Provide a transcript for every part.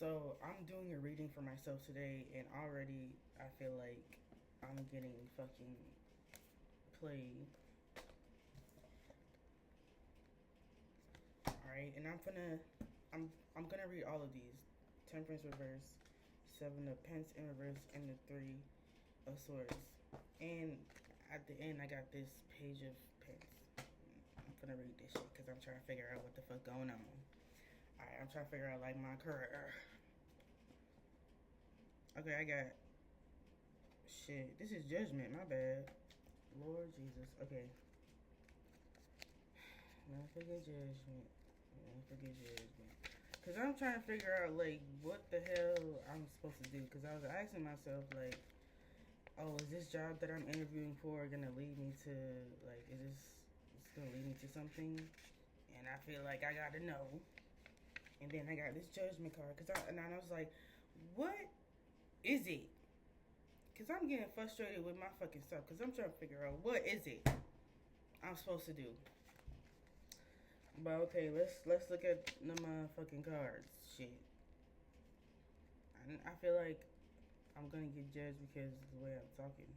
So I'm doing a reading for myself today, and already I feel like I'm getting fucking played. All right, and I'm gonna read all of these: Temperance reverse, Seven of Pence in reverse, and the Three of Swords. And at the end, I got this Page of Pence. I'm gonna read this shit because I'm trying to figure out what the fuck going on. All right, I'm trying to figure out like my career. Okay, I got shit. This is Judgment. My bad. Lord Jesus. Okay. Not forget Judgment. Not forget Judgment. Cause I'm trying to figure out like what the hell I'm supposed to do. Cause I was asking myself like, oh, is this job that I'm interviewing for gonna lead me to like, is this it's gonna lead me to something? And I feel like I gotta know. And then I got this Judgment card. And I was like, what is it? Cause I'm getting frustrated with my fucking stuff. Cause I'm trying to figure out what is it I'm supposed to do. But okay, let's look at the motherfucking cards. Shit. I feel like I'm gonna get judged because of the way I'm talking.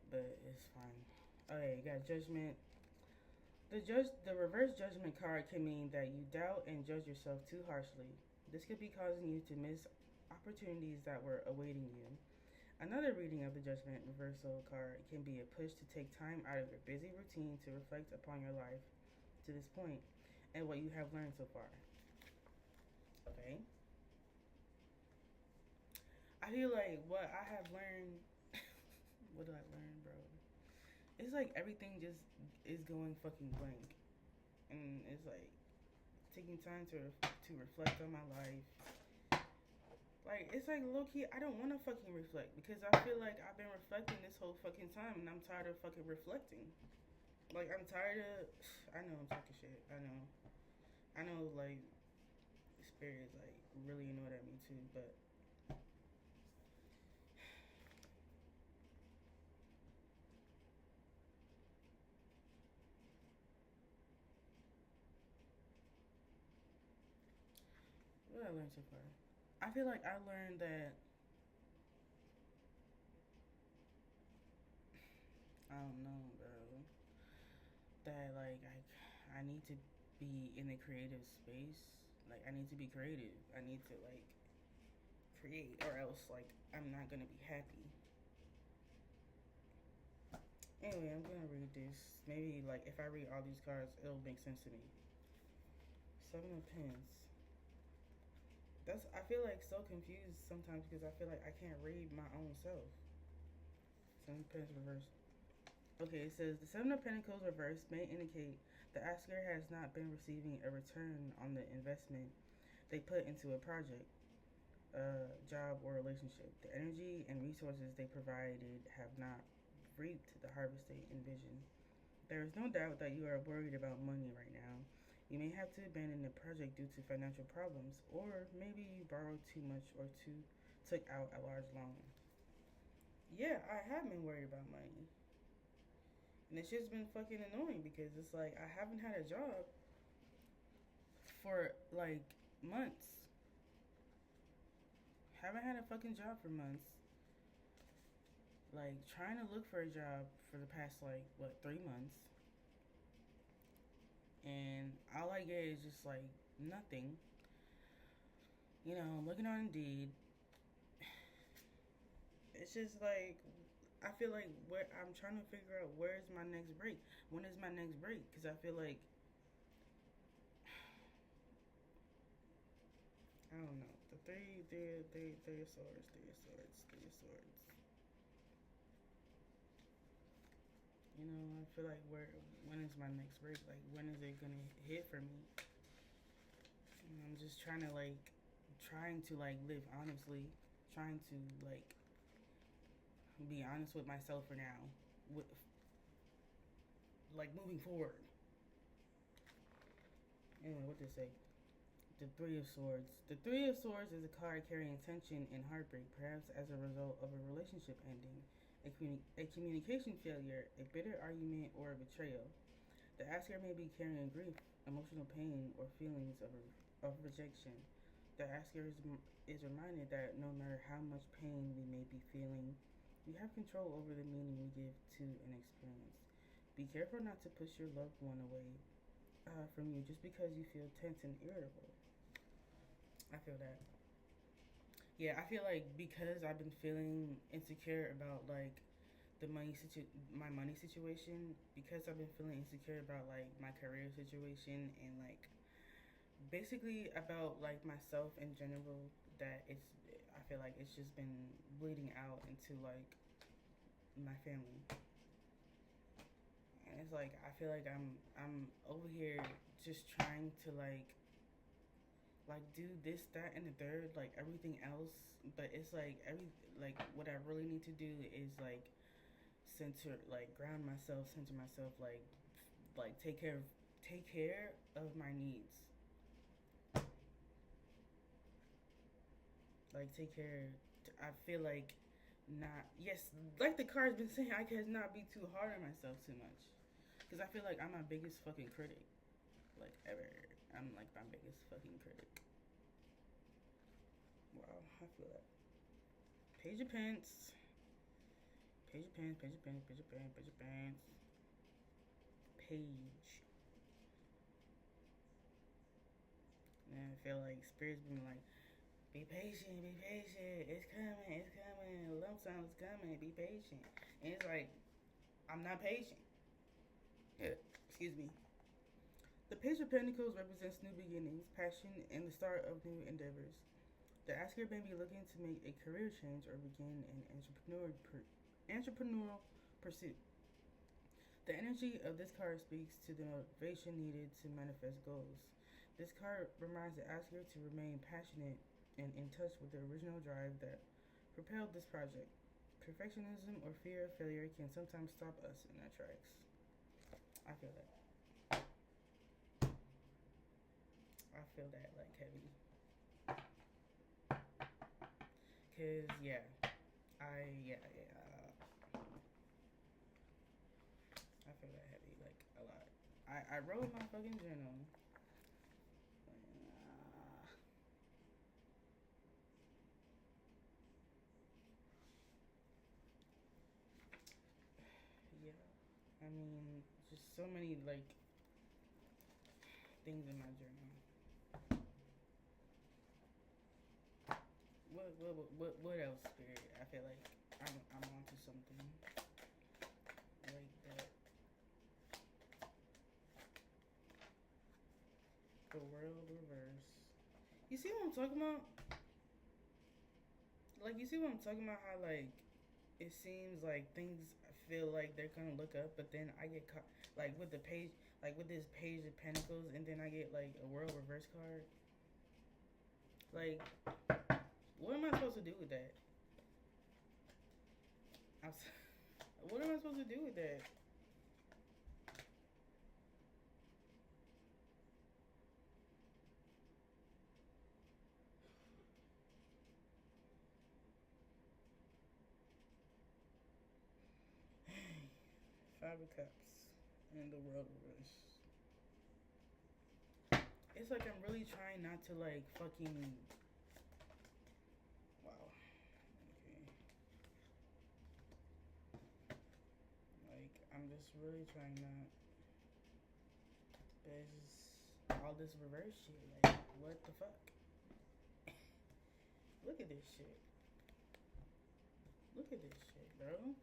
But it's fine. Okay, you got Judgment. The reverse Judgment card can mean that you doubt and judge yourself too harshly. This could be causing you to miss opportunities that were awaiting you. Another reading of the Judgment reversal card can be a push to take time out of your busy routine to reflect upon your life to this point and what you have learned so far. Okay. I feel like what I have learned. What did I learn, bro? It's like everything just is going fucking blank, and it's like taking time to reflect on my life. Like it's like low key, I don't want to fucking reflect because I feel like I've been reflecting this whole fucking time, and I'm tired of fucking reflecting. Like I'm tired of. I know I'm talking shit. I know. Like spirit is like really annoyed at me too, but what did I learn so far? I feel like I learned that I don't know, bro. That like I need to be in a creative space. Like I need to be creative. I need to like create, or else like I'm not gonna be happy. Anyway, I'm gonna read this. Maybe like if I read all these cards, it'll make sense to me. Seven of Pens. I feel like so confused sometimes because I feel like I can't read my own self. Seven of Pens reversed. Okay, it says the Seven of Pentacles reversed may indicate the asker has not been receiving a return on the investment they put into a project, job, or relationship. The energy and resources they provided have not reaped the harvest they envisioned. There is no doubt that you are worried about money right now. You may have to abandon the project due to financial problems, or maybe you borrowed too much or took out a large loan. Yeah, I have been worried about money. And it's just been fucking annoying because it's like I haven't had a job for like months. Haven't had a fucking job for months. Like trying to look for a job for the past like what 3 months, and all I get is just like nothing. You know, looking on Indeed, it's just like I feel like where I'm trying to figure out where's my next break. When is my next break? Because I feel like I don't know. The three of swords, three of swords, three of swords. You know, I feel like when is my next break? Like, when is it gonna hit for me? And I'm just trying to like live honestly, trying to like be honest with myself for now, with like moving forward. Anyway, what did it say? The Three of Swords. The Three of Swords is a card carrying tension and heartbreak, perhaps as a result of a relationship ending, a communication failure, a bitter argument, or a betrayal. The asker may be carrying grief, emotional pain, or feelings of rejection. The asker is reminded that no matter how much pain we may be feeling, we have control over the meaning we give to an experience. Be careful not to push your loved one away from you just because you feel tense and irritable. I feel that. Yeah, I feel like because I've been feeling insecure about like my money situation, because I've been feeling insecure about like my career situation and like basically about like myself in general, that it's I feel like it's just been bleeding out into like my family. And it's like I feel like I'm over here just trying to like do this, that, and the third, like everything else. But it's like like what I really need to do is like center, like ground myself, center myself, like take care of my needs, like take care. I feel like not yes, like the card's been saying, I can not be too hard on myself too much, because I feel like I'm my biggest fucking critic, like ever. I'm like my biggest fucking critic. Wow, I feel that. Page of Pence. Page of Pence, Page of Pence, Page of Pence, Page of Pence. Page. And I feel like Spirit's been like, be patient, be patient. It's coming, it's coming. Lump sum is coming. Be patient. And it's like, I'm not patient. Yeah. Excuse me. The Page of Pentacles represents new beginnings, passion, and the start of new endeavors. The asker may be looking to make a career change or begin an entrepreneurial pursuit. The energy of this card speaks to the motivation needed to manifest goals. This card reminds the asker to remain passionate and in touch with the original drive that propelled this project. Perfectionism or fear of failure can sometimes stop us in our tracks. I feel that. I feel that like heavy. Cause yeah, I feel that heavy like a lot. I wrote my fucking journal. Yeah, I mean, just so many like things in my journal. What else, Spirit? I feel like I'm onto something like that. The world reverse. You see what I'm talking about? Like you see what I'm talking about? How like it seems like things feel like they're gonna look up, but then I get caught like with the page, like with this page of pentacles, and then I get like a world reverse card. Like, what am I supposed to do with that? What am I supposed to do with that? Five of Cups and the world reverse. It's like I'm really trying not to like fucking. Wow. Okay. Like I'm just really trying not. But it's just all this reverse shit. Like what the fuck? Look at this shit. Look at this shit, bro.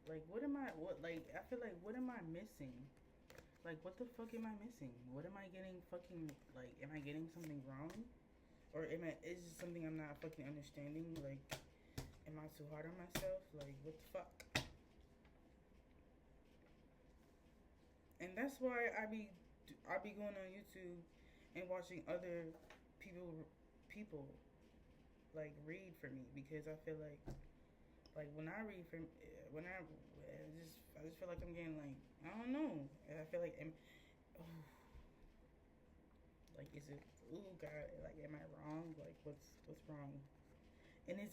Like what am I? What like I feel like what am I missing? Like what the fuck am I missing? What am I getting fucking like? Am I getting something wrong? Or am I? Is it something I'm not fucking understanding? Like, am I too hard on myself? Like, what the fuck? And that's why I be going on YouTube and watching other people like read for me, because I feel like when I read from when I just feel like I'm getting like I don't know. I feel like oh, like is it God, like am I wrong? Like what's wrong? And is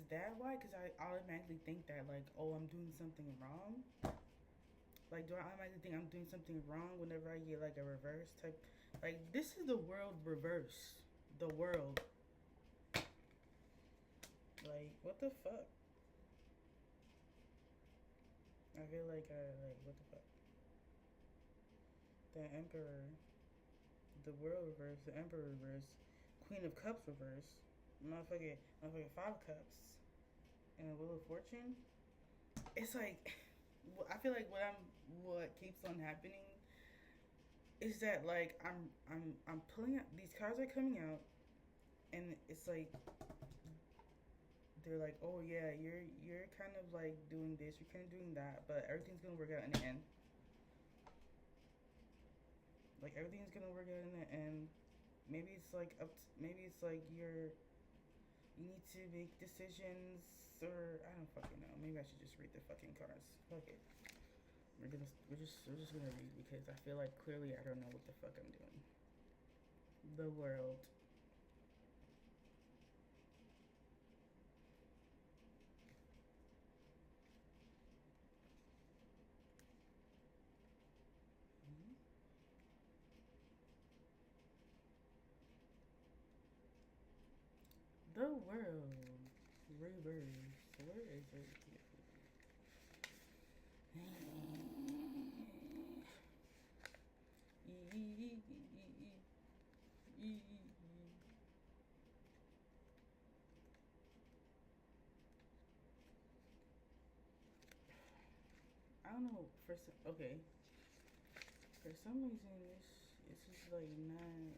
that why? Because I automatically think that like, oh, I'm doing something wrong. Like, do I automatically think I'm doing something wrong whenever I get like a reverse type? Like this is the world reverse. The world. Like what the fuck? I feel like like what the fuck? The Emperor, the world reverse, the Emperor reverse, Queen of Cups reverse, motherfucking Five of Cups, and the Wheel of Fortune. It's like I feel like what keeps on happening is that like I'm pulling out these cards are coming out, and it's like they're like, oh yeah, you're kind of like doing this, you're kind of doing that, but everything's gonna work out in the end. Like everything's gonna work out in the end. Maybe it's like maybe it's like you need to make decisions, or I don't fucking know. Maybe I should just read the fucking cards. Fuck it. We're just gonna read because I feel like clearly I don't know what the fuck I'm doing. The world. The world. Reverse. Where is it? I don't know. Okay. For some reason, this is like not.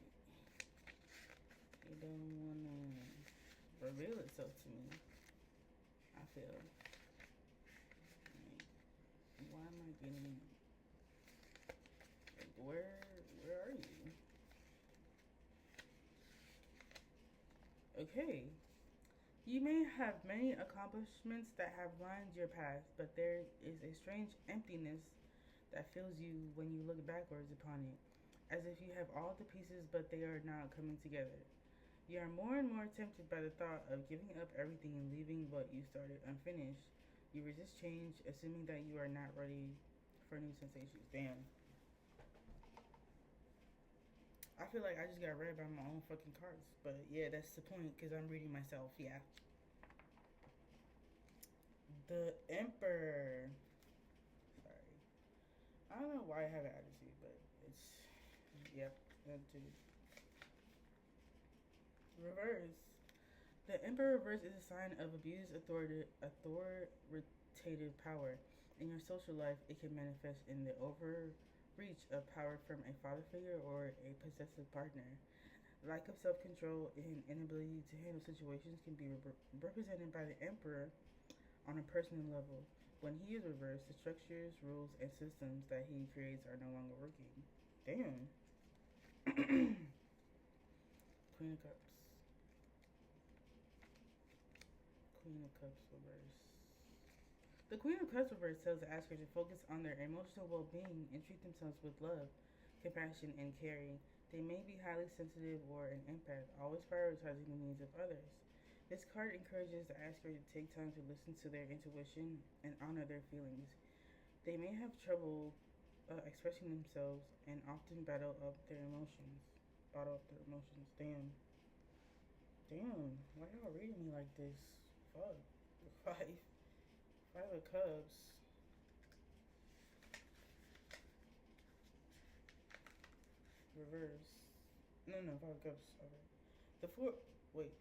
It don't wanna reveal itself to me. I feel like, why am I getting like where are you? Okay. You may have many accomplishments that have lined your path, but there is a strange emptiness that fills you when you look backwards upon it, as if you have all the pieces but they are not coming together. You are more and more tempted by the thought of giving up everything and leaving what you started unfinished. You resist change, assuming that you are not ready for new sensations. Damn. I feel like I just got read by my own fucking cards. But yeah, that's the point because I'm reading myself. Yeah. The Emperor. Sorry. I don't know why I have an attitude, but it's. Yep. That too. Reverse. The Emperor reverse is a sign of abused authoritative power. In your social life, it can manifest in the overreach of power from a father figure or a possessive partner. Lack of self control and inability to handle situations can be represented by the Emperor on a personal level. When he is reversed, the structures, rules, and systems that he creates are no longer working. Damn. Queen of Cups. Queen of Cups reverse. The Queen of Cups reverse tells the asker to focus on their emotional well being and treat themselves with love, compassion, and caring. They may be highly sensitive or an empath, always prioritizing the needs of others. This card encourages the asker to take time to listen to their intuition and honor their feelings. They may have trouble expressing themselves and often battle up their emotions. Bottle up their emotions. Damn. Damn. Why y'all reading me like this? Fuck. Five. Five of Cups. Reverse. No, no, Five of Cups. Okay. The four. Wait.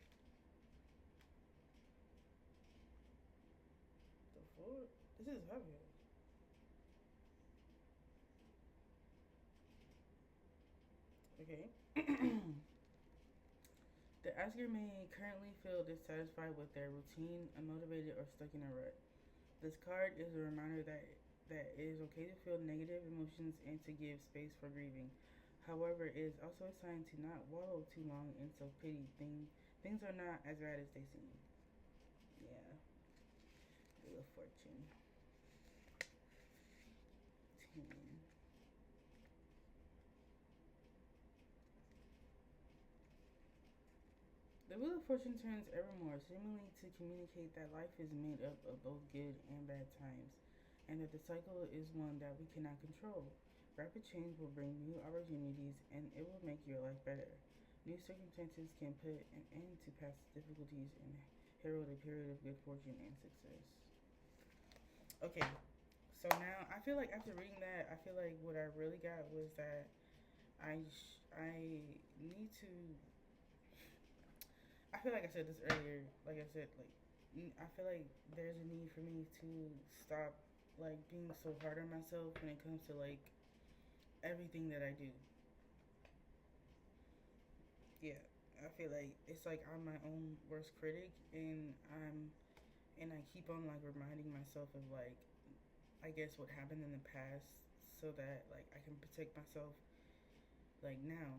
The four. This is heavy. Okay. The asker may currently feel dissatisfied with their routine, unmotivated, or stuck in a rut. This card is a reminder that it is okay to feel negative emotions and to give space for grieving. However, it is also a sign to not wallow too long in self pity. Things are not as bad as they seem. Yeah. Wheel of Fortune. 10. The Wheel of Fortune turns ever more, seemingly to communicate that life is made up of both good and bad times, and that the cycle is one that we cannot control. Rapid change will bring new opportunities and it will make your life better. New circumstances can put an end to past difficulties and herald a period of good fortune and success. Okay, so now I feel like after reading that, I feel like what I really got was that I need to. I feel like I said this earlier. Like I said, like I feel like there's a need for me to stop like being so hard on myself when it comes to like everything that I do. Yeah, I feel like it's like I'm my own worst critic, and I keep on like reminding myself of like I guess what happened in the past so that like I can protect myself like now,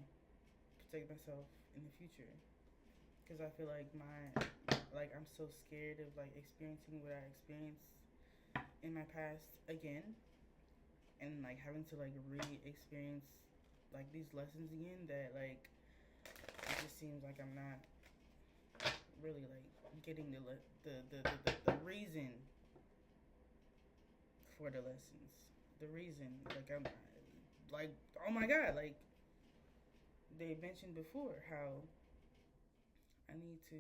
protect myself in the future. Because I feel like like I'm so scared of like experiencing what I experienced in my past again, and like having to like re-experience like these lessons again that like it just seems like I'm not really like getting the reason for the lessons. The reason like I'm like oh my god like they mentioned before how I need to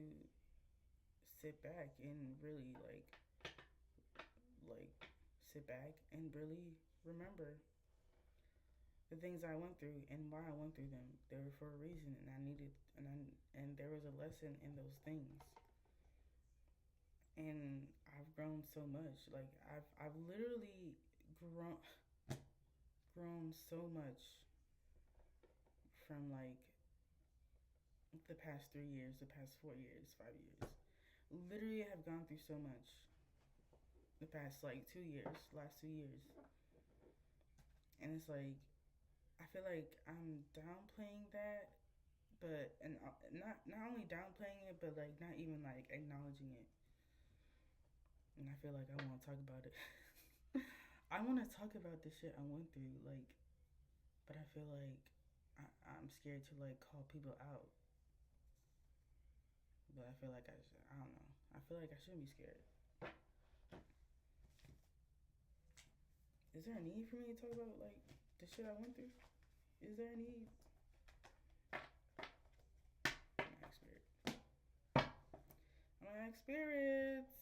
sit back and really like sit back and really remember the things I went through and why I went through them. They were for a reason, and I needed and there was a lesson in those things. And I've grown so much. Like I've literally grown grown so much from like the past 3 years, the past 4 years, 5 years. Literally, I have gone through so much the past like 2 years, last 2 years, and it's like I feel like I'm downplaying that, but and not only downplaying it, but like not even like acknowledging it. And I feel like I want to talk about it. I want to talk about the shit I went through, like, but I feel like I'm scared to like call people out. But I feel like I don't know. I feel like I shouldn't be scared. Is there a need for me to talk about like the shit I went through? Is there a need? I'm gonna ask spirit. I'm gonna ask spirits.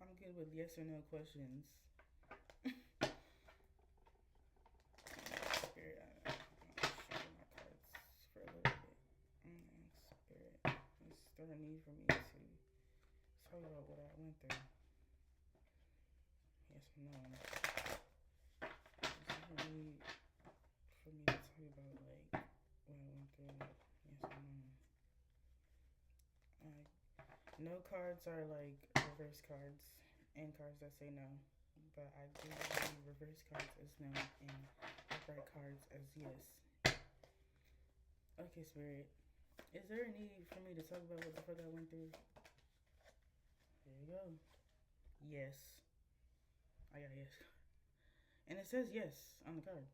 I'm good with yes or no questions. Spirit, I'm shuffle my cards for a little bit. I'm gonna ask spirit. Is there a need for me to talk about what I went through? Yes or no? Is there a need for me to talk about like what I went through? Yes or no? No cards are like reverse cards and cards that say no. But I do see reverse cards as no and upright cards as yes. Okay, Spirit. Is there a need for me to talk about what the fuck I went through? There you go. Yes. I got yes. And it says yes on the card.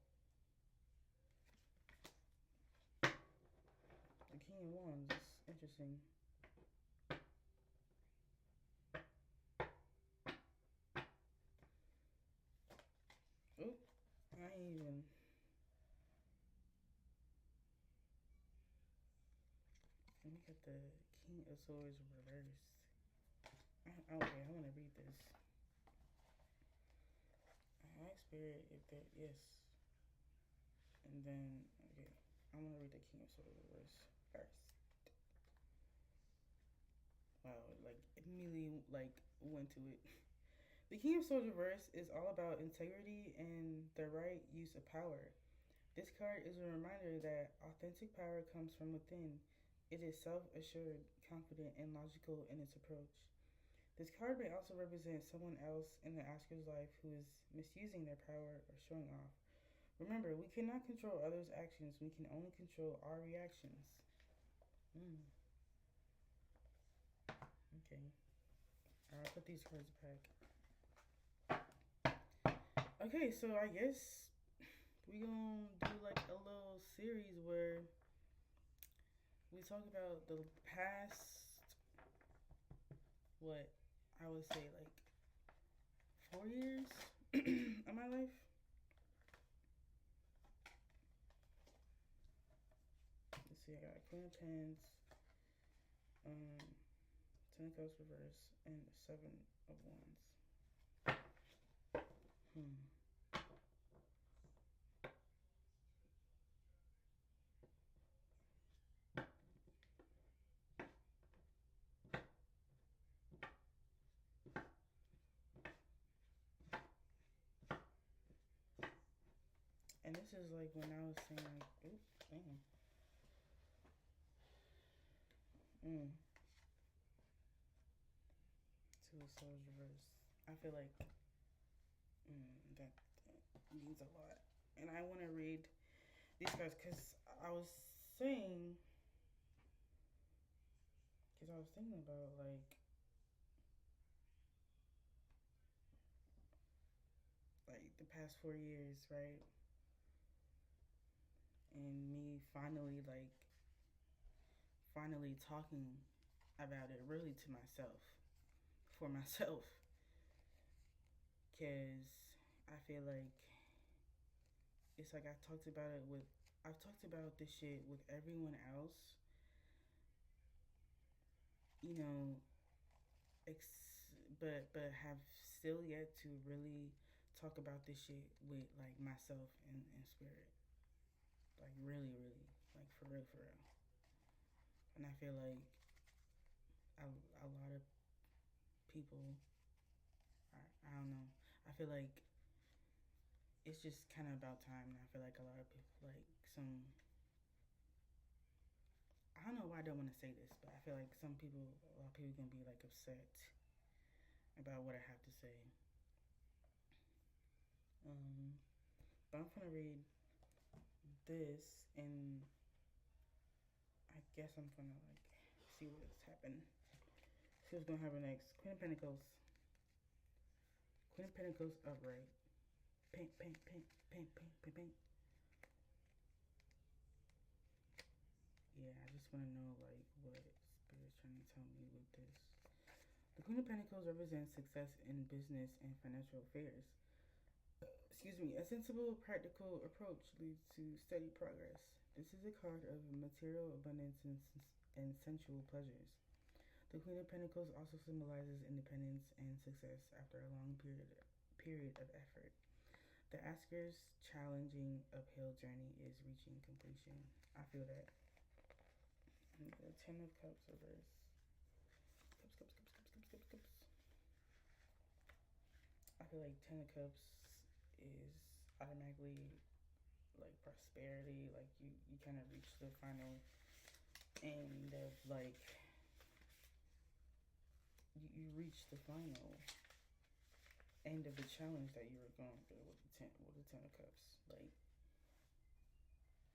The King of Wands. It's interesting. Oop. I ain't even. Let me get the King of Swords reversed. Okay, I want to read this. High Spirit, if there, yes. And then, okay, I want to read the King of Swords reverse first. Wow, like immediately like went to it. The King of Swords reverse is all about integrity and the right use of power. This card is a reminder that authentic power comes from within. It is self-assured, confident, and logical in its approach. This card may also represent someone else in the asker's life who is misusing their power or showing off. Remember, we cannot control others' actions, we can only control our reactions. Mm, okay. I'll put these cards back. Okay, so I guess we gonna do like a little series where we talk about the past, what I would say like 4 years, of my life. Let's see, I got Queen of Pens, um, Ten of Cups reverse, and Seven of Wands. Hmm. And this is like when I was saying like, oop, damn. Mm. Two of Swords reverse. I feel like that means a lot. And I want to read these cards because I was saying, because I was thinking about like the past 4 years, right? And me finally talking about it really to myself, for myself, because I feel like it's like I've talked about this shit with everyone else, you know, but have still yet to really talk about this shit with like myself and spirit, like really, really, like for real, for real. And I feel like a lot of people, I don't know, I feel like it's just kind of about time. And I feel like a lot of people, like some, I don't know why I don't want to say this, but I feel like a lot of people gonna be like upset about what I have to say. Um, but I'm gonna read this, and I guess I'm gonna like see what's happened. See what's gonna happen next. Queen of Pentacles. Queen of Pentacles upright. Paint, paint, paint, paint, paint, paint, paint. Yeah, I just want to know like what Spirit's trying to tell me with this. The Queen of Pentacles represents success in business and financial affairs. Excuse me. A sensible, practical approach leads to steady progress. This is a card of material abundance and sensual pleasures. The Queen of Pentacles also symbolizes independence and success after a long period of effort. The asker's challenging uphill journey is reaching completion. I feel that. And the Ten of Cups reverse. Cups, cups, cups, cups, cups, cups, cups. I feel like Ten of Cups is automatically like prosperity. Like you kind of reach the final end of like you reach the final end of the challenge that you were going through with the Ten of Cups. Like,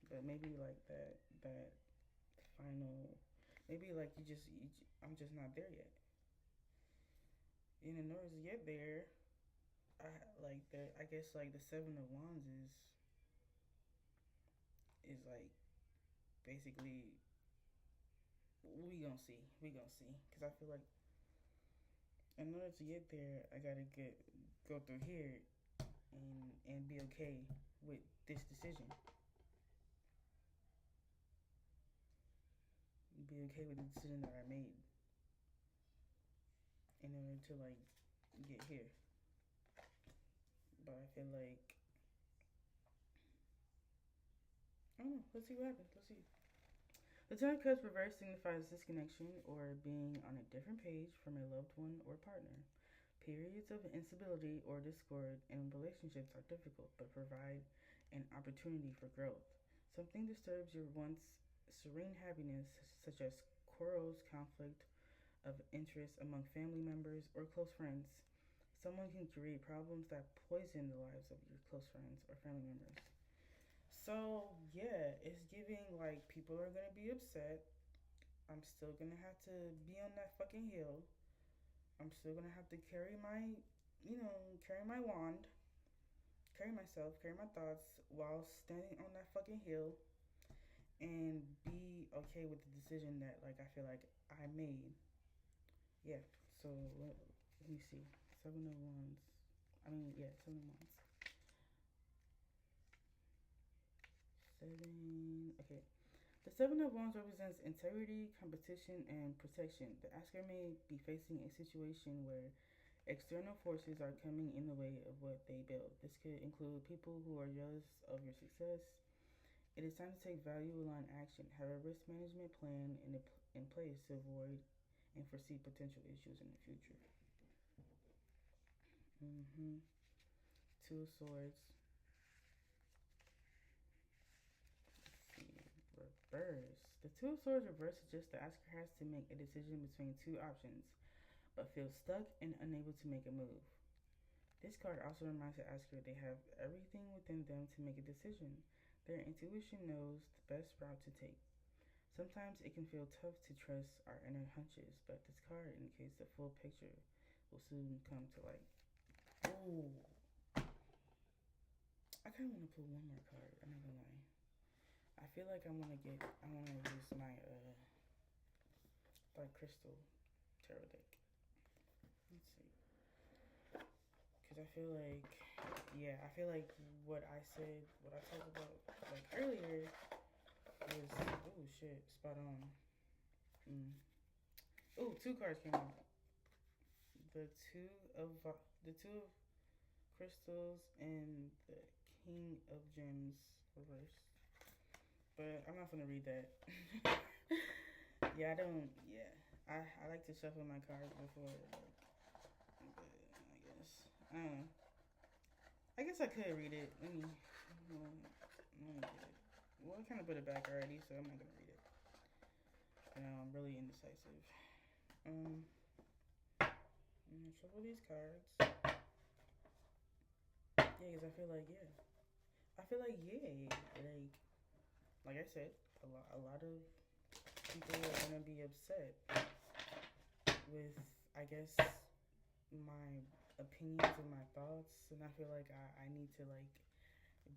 but maybe like that final, maybe like I'm just not there yet. And in order to get there, I like the I guess like the Seven of Wands is like basically we gonna see because I feel like in order to get there I gotta go through here and be okay with this decision, be okay with the decision that I made in order to like get here. But I feel like I don't know. Let's see what happens. Let's see. The Ten of Cups reverse signifies disconnection or being on a different page from a loved one or partner. Periods of instability or discord in relationships are difficult but provide an opportunity for growth. Something disturbs your once serene happiness, such as quarrels, conflict of interest among family members or close friends. Someone can create problems that poison the lives of your close friends or family members. So yeah, it's giving like people are gonna be upset. I'm still gonna have to be on that fucking hill. I'm still gonna have to carry my wand, carry myself, carry my thoughts while standing on that fucking hill and be okay with the decision that like I feel like I made. Yeah. So let me see. Seven of Wands. I mean, yeah, 7 of wands. Seven. Okay. The Seven of Wands represents integrity, competition, and protection. The asker may be facing a situation where external forces are coming in the way of what they build. This could include people who are jealous of your success. It is time to take value aligned action. Have a risk management plan in place to avoid and foresee potential issues in the future. Mm-hmm. Two of Swords. Let's see. Reverse. The Two of Swords reverse suggests the asker has to make a decision between two options, but feels stuck and unable to make a move. This card also reminds the asker they have everything within them to make a decision. Their intuition knows the best route to take. Sometimes it can feel tough to trust our inner hunches, but this card indicates the full picture will soon come to light. Oh, I kind of want to pull one more card. I'm not gonna lie. I feel like I want to use my dark crystal tarot deck. Let's see. Cause I feel like, yeah, I feel like what I talked about like earlier was, oh shit, spot on. Mm. Oh, two cards came out. The two of the two of crystals and the king of gems reversed. But I'm not gonna read that. Yeah, I don't. Yeah, I like to shuffle my cards before. But I guess I don't know. I guess I could read it. Let me get it. Well, I kind of put it back already, so I'm not gonna read it. I'm really indecisive. Um, I'm gonna shuffle these cards. Yeah, because I feel like yeah, like I said, a lot of people are gonna be upset with, I guess, my opinions and my thoughts, and I feel like I need to like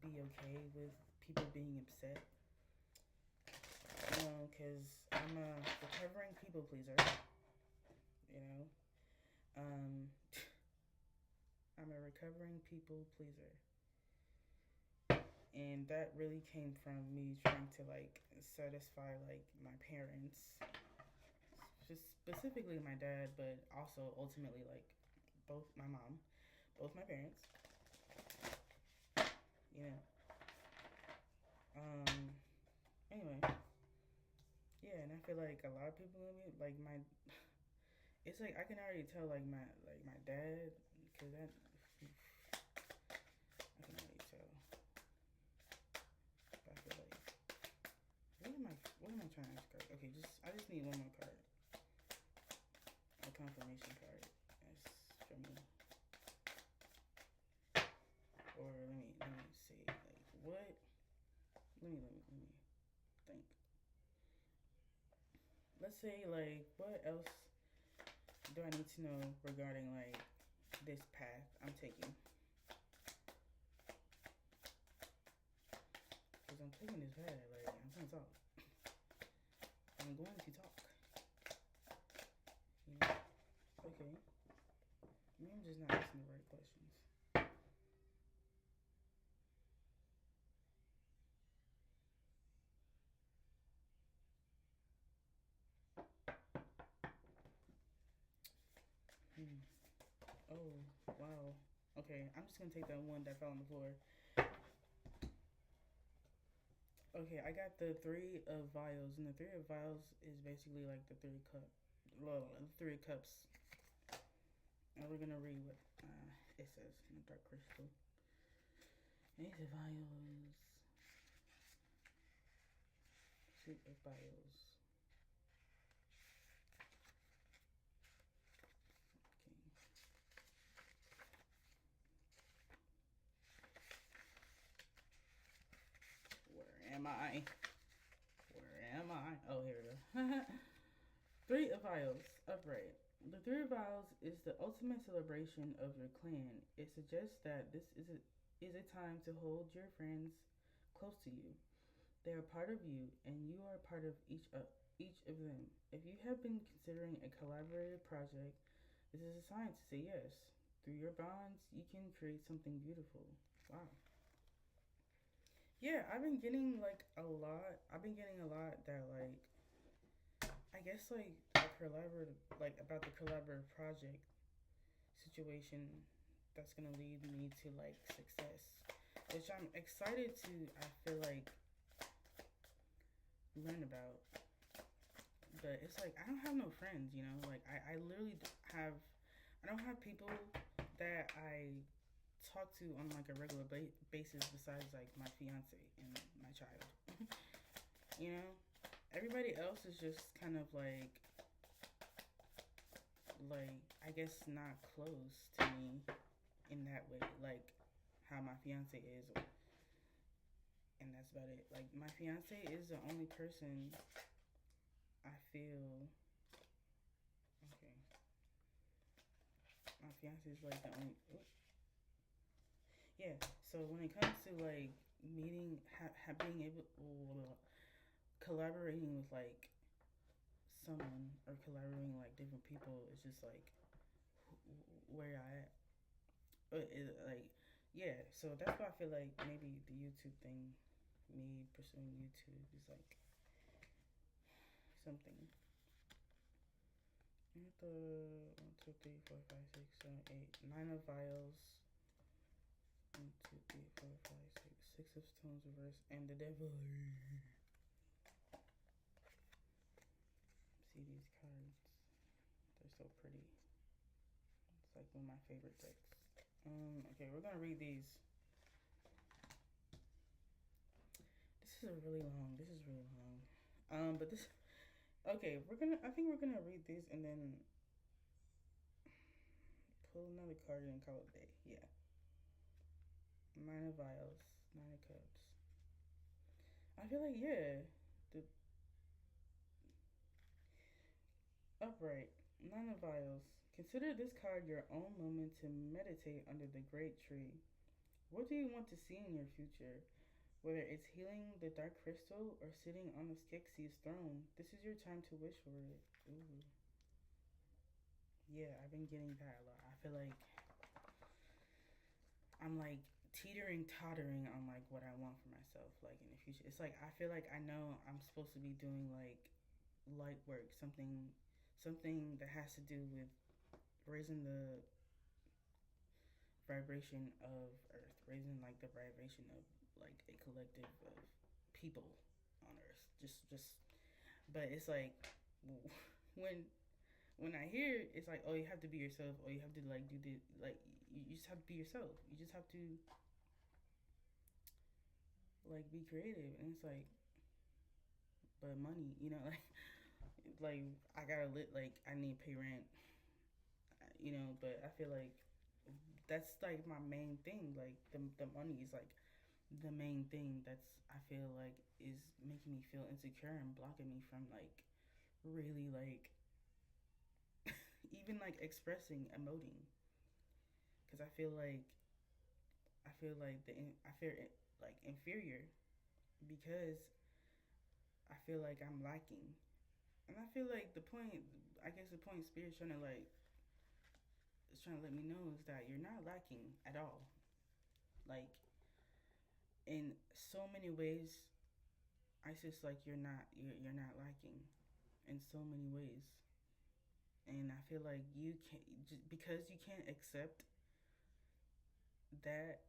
be okay with people being upset. Because I'm a recovering people pleaser. You know, um, I'm a recovering people pleaser, and that really came from me trying to like satisfy like my parents, just specifically my dad, but also ultimately like both my mom, both my parents. You know. Um. Anyway, yeah, and I feel like a lot of people in me like my. It's like I can already tell like my dad, cause that I can already tell. But I feel like what am I trying to ask? Okay, I just need one more card, a confirmation card. That's for me. Or let me see like what. Let me think. Let's say like what else do I need to know regarding like this path I'm taking? Because I'm taking this path, like I'm gonna talk. I'm going to talk. You know? Okay. Maybe I'm just not asking the right questions. Hmm. Oh, wow. Okay, I'm just gonna take that one that fell on the floor. Okay, I got the three of vials, and the three of vials is basically like the three cups. And we're gonna read what it says in the dark crystal. Ace of vials, suit of vials. Okay. Where am I? Where am I? Oh, here we go. Three of vials, upright. The Three of Vials is the ultimate celebration of your clan. It suggests that is a time to hold your friends close to you. They are part of you, and you are part of each of them. If you have been considering a collaborative project, this is a sign to say yes. through your bonds, you can create something beautiful. Wow. Yeah, I've been getting like a lot. I've been getting a lot that like I guess like a collaborative like about the collaborative project situation that's gonna lead me to like success, which I'm excited to. I feel like learn about, but it's like I don't have no friends. You know, like I literally have. I don't have people that I talk to on like a regular basis besides like my fiance and my child. You know, everybody else is just kind of like I guess not close to me in that way, like how my fiance is, and that's about it. Like my fiance is the only person I feel okay. My fiance is like the only yeah. So when it comes to like meeting, being able collaborating with like someone or collaborating like different people, it's just like where I at. Like yeah. So that's why I feel like maybe the YouTube thing, me pursuing YouTube is like something. The 1, 2, 3, 4, 5, 6, 7, 8, 9 of vials. 1, 2, 3, 4, 5, 6, 6 of stones reversed, and the devil. See these cards? They're so pretty. It's like one of my favorite decks. Okay, we're gonna read these. This is really long. This is really long. But this. Okay, we're gonna. I think we're gonna read these and then pull another card and call it a day. Yeah. 9 of vials, 9 of cups. I feel like yeah, the upright, 9 of vials. Consider this card your own moment to meditate under the great tree. What do you want to see in your future? Whether it's healing the dark crystal or sitting on the Skeksis throne, this is your time to wish for it. Ooh. Yeah, I've been getting that a lot. I feel like I'm like teetering, tottering on like what I want for myself, like in the future. It's like I feel like I know I'm supposed to be doing like light work, something that has to do with raising the vibration of Earth, raising like the vibration of like a collective of people on Earth. Just, but it's like when when I hear it's like, oh, you have to be yourself, or you have to like do the like you just have to be yourself. You just have to like be creative, and it's like, but money, like I gotta like I need to pay rent, But I feel like that's like my main thing. Like the money is like the main thing that's I feel like is making me feel insecure and blocking me from like really like even like expressing emoting because I feel like I feel like inferior because I feel like I'm lacking, and I feel like I guess the point Spirit's trying to like is trying to let me know is that you're not lacking at all. Like in so many ways, I just like you're not lacking in so many ways, and I feel like you can't just because you can't accept that,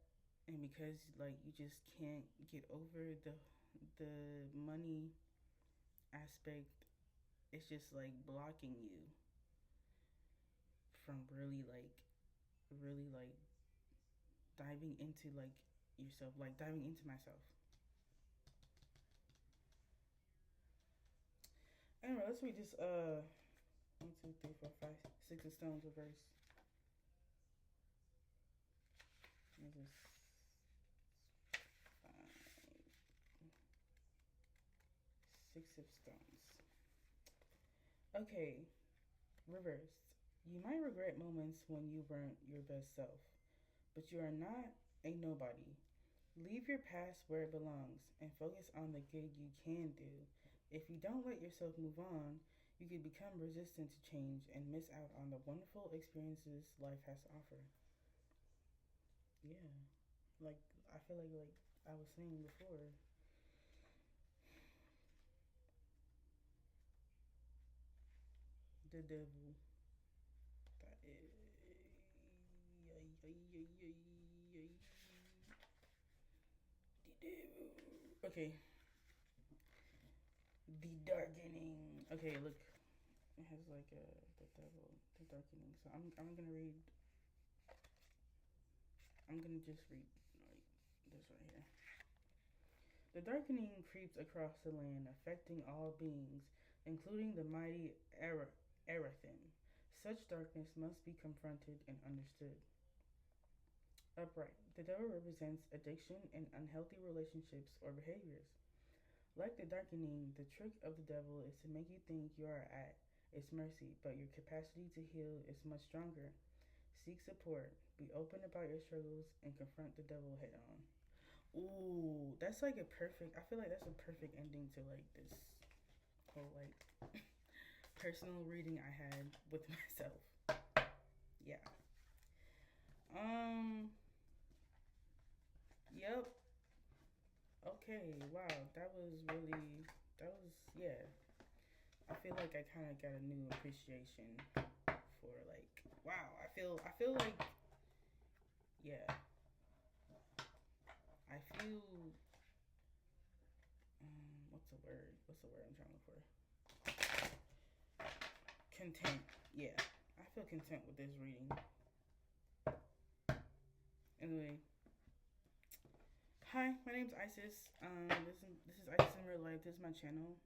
and because like you just can't get over the money aspect. It's just like blocking you from really like diving into like yourself, like diving into myself. Anyway, let's read this. 1, 2, 3, 4, 5, 6 of stones reverse. This is 5, 6 of stones. Okay, reversed. You might regret moments when you weren't your best self, but you are not a nobody. Leave your past where it belongs and focus on the good you can do. If you don't let yourself move on, you could become resistant to change and miss out on the wonderful experiences life has to offer. Yeah, like I feel like I was saying before, the devil. That is, the devil. Okay, the darkening. Okay, look, it has like the devil, the darkening. So I'm gonna read. I'm gonna just read like this right here. The darkening creeps across the land, affecting all beings, including the mighty Erathim. Such darkness must be confronted and understood. Upright. The devil represents addiction and unhealthy relationships or behaviors. Like the darkening, the trick of the devil is to make you think you are at its mercy, but your capacity to heal is much stronger. Seek support, be open about your struggles, and confront the devil head on. Ooh, that's like a perfect. I feel like that's a perfect ending to like this whole like personal reading I had with myself. Yeah. Um. Yep. Okay. Wow. That was really. That was yeah. I feel like I kind of got a new appreciation for like. Wow. I feel like yeah. I feel. What's the word? What's the word I'm trying to look for? Content. Yeah. I feel content with this reading. Anyway, hi, my name's Isis. This is Isis in real life. This is my channel.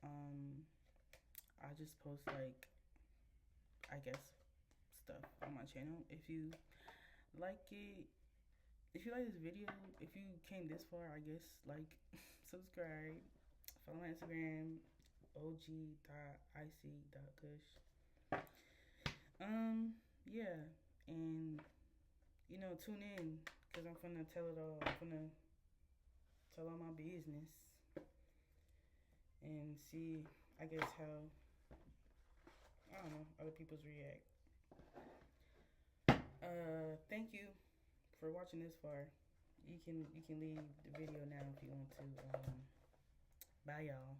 Um, I just post like I guess stuff on my channel. If you like it, if you like this video, if you came this far, I guess like, subscribe, follow my Instagram, og.icy.kush. Yeah, and tune in because I'm gonna tell it all. I'm gonna tell all my business and see, I guess, how, I don't know, other people's react. Thank you for watching this far. You can leave the video now if you want to. Bye, y'all.